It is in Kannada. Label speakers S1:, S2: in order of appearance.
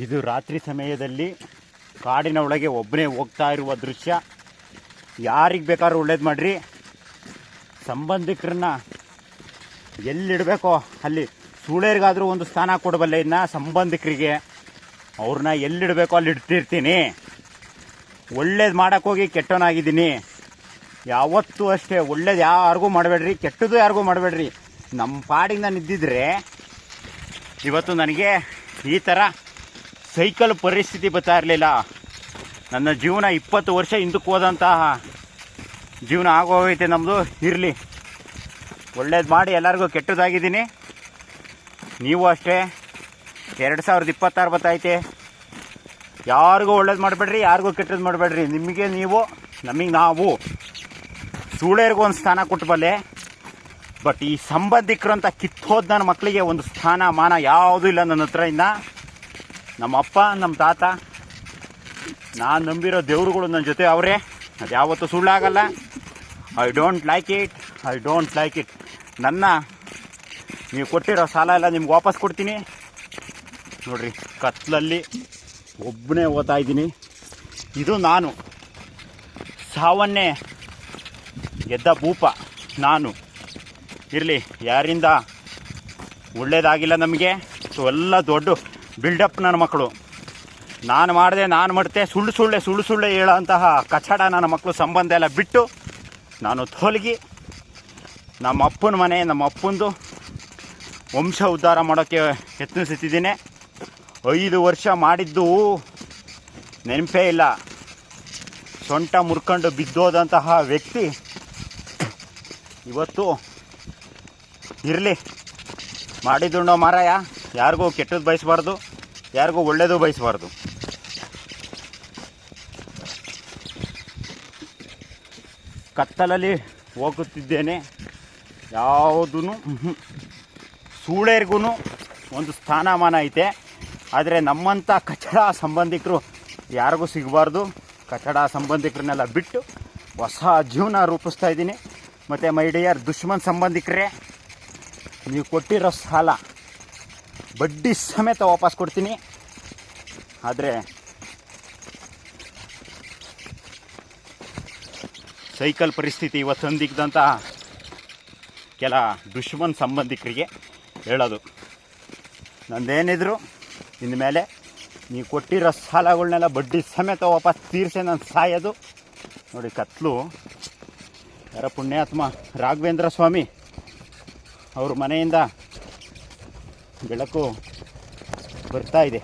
S1: ಇದು ರಾತ್ರಿ ಸಮಯದಲ್ಲಿ ಕಾಡಿನ ಒಳಗೆ ಒಬ್ಬನೇ ಹೋಗ್ತಾ ಇರುವ ದೃಶ್ಯ. ಯಾರಿಗೆ ಬೇಕಾದ್ರೂ ಒಳ್ಳೇದು ಮಾಡಿರಿ. ಸಂಬಂಧಿಕರನ್ನ ಎಲ್ಲಿಡಬೇಕೋ ಅಲ್ಲಿ, ಸೂಳೇರಿಗಾದರೂ ಒಂದು ಸ್ಥಾನ ಕೊಡಬಲ್ಲೆ. ಇನ್ನು ಸಂಬಂಧಿಕರಿಗೆ ಅವ್ರನ್ನ ಎಲ್ಲಿಡಬೇಕೋ ಅಲ್ಲಿ ಇಡ್ತಿರ್ತೀನಿ. ಒಳ್ಳೇದು ಮಾಡೋಕ್ಕೋಗಿ ಕೆಟ್ಟವನಾಗಿದ್ದೀನಿ. ಯಾವತ್ತೂ ಅಷ್ಟೇ ಒಳ್ಳೇದು ಯಾರಿಗೂ ಮಾಡಬೇಡ್ರಿ, ಕೆಟ್ಟದ್ದು ಯಾರಿಗೂ ಮಾಡಬೇಡ್ರಿ. ನಮ್ಮ ಪಾಡಿಗೆ ನಾನು ಇದ್ದಿದ್ರೆ ಇವತ್ತು ನನಗೆ ಈ ಥರ ಸೈಕಲ್ ಪರಿಸ್ಥಿತಿ ಬರ್ತಾ ಇರಲಿಲ್ಲ. ನನ್ನ ಜೀವನ 20 ವರ್ಷ ಹಿಂದಕ್ಕೆ ಹೋದಂತಹ ಜೀವನ ಆಗೋಗೈತೆ ನಮ್ಮದು. ಇರಲಿ, ಒಳ್ಳೇದು ಮಾಡಿ ಎಲ್ಲರಿಗೂ ಕೆಟ್ಟದಾಗಿದ್ದೀನಿ. ನೀವು ಅಷ್ಟೇ. 2026 ಬರ್ತೈತೆ. ಯಾರಿಗೂ ಒಳ್ಳೇದು ಮಾಡಬೇಡ್ರಿ, ಯಾರಿಗೂ ಕೆಟ್ಟದ್ದು ಮಾಡಬೇಡ್ರಿ. ನಿಮಗೆ ನೀವು, ನಮಗೆ ನಾವು. ಸೂಳೇರಿಗೂ ಒಂದು ಸ್ಥಾನ ಕೊಟ್ಟಬಲ್ಲೆ. ಬಟ್ ಈ ಸಂಬಂಧಿಕರು ಅಂತ ಕಿತ್ತೋದು ನನ್ನ ಮಕ್ಕಳಿಗೆ ಒಂದು ಸ್ಥಾನ ಮಾನ ಯಾವುದೂ ಇಲ್ಲ ನನ್ನ ಹತ್ರ. ಇನ್ನು ನಮ್ಮ ಅಪ್ಪ, ನಮ್ಮ ತಾತ, ನಾನು ನಂಬಿರೋ ದೇವ್ರುಗಳು ನನ್ನ ಜೊತೆ ಅವರೇ. ಅದು ಯಾವತ್ತೂ ಸುಳ್ಳಾಗಲ್ಲ. I don't like it. ನನ್ನ ನೀವು ಕೊಟ್ಟಿರೋ ಸಾಲ ಎಲ್ಲ ನಿಮ್ಗೆ ವಾಪಸ್ ಕೊಡ್ತೀನಿ. ನೋಡಿರಿ, ಕತ್ಲಲ್ಲಿ ಒಬ್ಬನೇ ಓದ್ತಾ ಇದ್ದೀನಿ. ಇದು ನಾನು ಸಾವನ್ನೇ ಗೆದ್ದ ಭೂಪ ನಾನು. ಇರಲಿ, ಯಾರಿಂದ ಒಳ್ಳೇದಾಗಿಲ್ಲ ನಮಗೆ. ಸೊ ಎಲ್ಲ ದೊಡ್ಡ ಬಿಲ್ಡಪ್ ನನ್ನ ಮಕ್ಕಳು. ನಾನು ಮಾಡಿದೆ, ನಾನು ಮಾಡ್ತೆ, ಸುಳ್ಳು ಹೇಳೋ ಅಂತಹ ಕಚಡ ನನ್ನ ಮಕ್ಕಳು. ಸಂಬಂಧ ಎಲ್ಲ ಬಿಟ್ಟು ನಾನು ತೊಲಗಿ ನಮ್ಮ ಅಪ್ಪನ ಮನೆ, ನಮ್ಮ ಅಪ್ಪಂದು ವಂಶ ಉದ್ಧಾರ ಮಾಡೋಕ್ಕೆ ಯತ್ನಿಸುತ್ತಿದ್ದೀನಿ. 5 ವರ್ಷ ಮಾಡಿದ್ದು ನೆನಪೇ ಇಲ್ಲ. ಸೊಂಟ ಮುರ್ಕೊಂಡು ಬಿದ್ದೋದಂತಹ ವ್ಯಕ್ತಿ ಇವತ್ತು ಇರಲಿ, ಮಾಡಿದ್ದುಂಡೋ ಮಾರಾಯ. ಯಾರಿಗೂ ಕೆಟ್ಟದ್ದು ಬಯಸಬಾರ್ದು, ಯಾರಿಗೂ ಒಳ್ಳೇದು ಬಯಸಬಾರ್ದು. ಕತ್ತಲಲ್ಲಿ ಹೋಗುತ್ತಿದ್ದೇನೆ. ಯಾವುದೂ ಸೂಳೇರಿಗೂ ಒಂದು ಸ್ಥಾನಮಾನ ಐತೆ. ಆದರೆ ನಮ್ಮಂಥ ಕಚಡ ಸಂಬಂಧಿಕರು ಯಾರಿಗೂ ಸಿಗಬಾರ್ದು. ಕಚಡ ಸಂಬಂಧಿಕರನ್ನೆಲ್ಲ ಬಿಟ್ಟು ಹೊಸ ಜೀವನ ರೂಪಿಸ್ತಾ ಇದ್ದೀನಿ. ಮತ್ತು ಮೈ ಡಿಯರ್ ದುಶ್ಮನ್ ಸಂಬಂಧಿಕರೇ, ನೀವು ಕೊಟ್ಟಿರೋ ಸಾಲ ಬಡ್ಡಿ ಸಮೇತ ವಾಪಸ್ ಕೊಡ್ತೀನಿ. ಆದರೆ ಸೈಕಲ್ ಪರಿಸ್ಥಿತಿ ಇವತ್ತು ಹೊಂದಿದ್ದಂಥ ಕೆಲ ದುಶ್ಮನ್ ಸಂಬಂಧಿಕರಿಗೆ ಹೇಳೋದು, ನಂದೇನಿದ್ರು ಇನ್ಮೇಲೆ ನೀವು ಕೊಟ್ಟಿರೋ ಸಾಲಗಳನ್ನೆಲ್ಲ ಬಡ್ಡಿ ಸಮೇತ ವಾಪಸ್ ತೀರಿಸೆ ನಾನು ಸಾಯೋದು. ನೋಡಿ, ಕತ್ಲು ಯಾರ ಪುಣ್ಯಾತ್ಮ ರಾಘವೇಂದ್ರ ಸ್ವಾಮಿ ಅವ್ರ ಮನೆಯಿಂದ ಬೆಳಕು ಬರ್ತಾ ಇದೆ.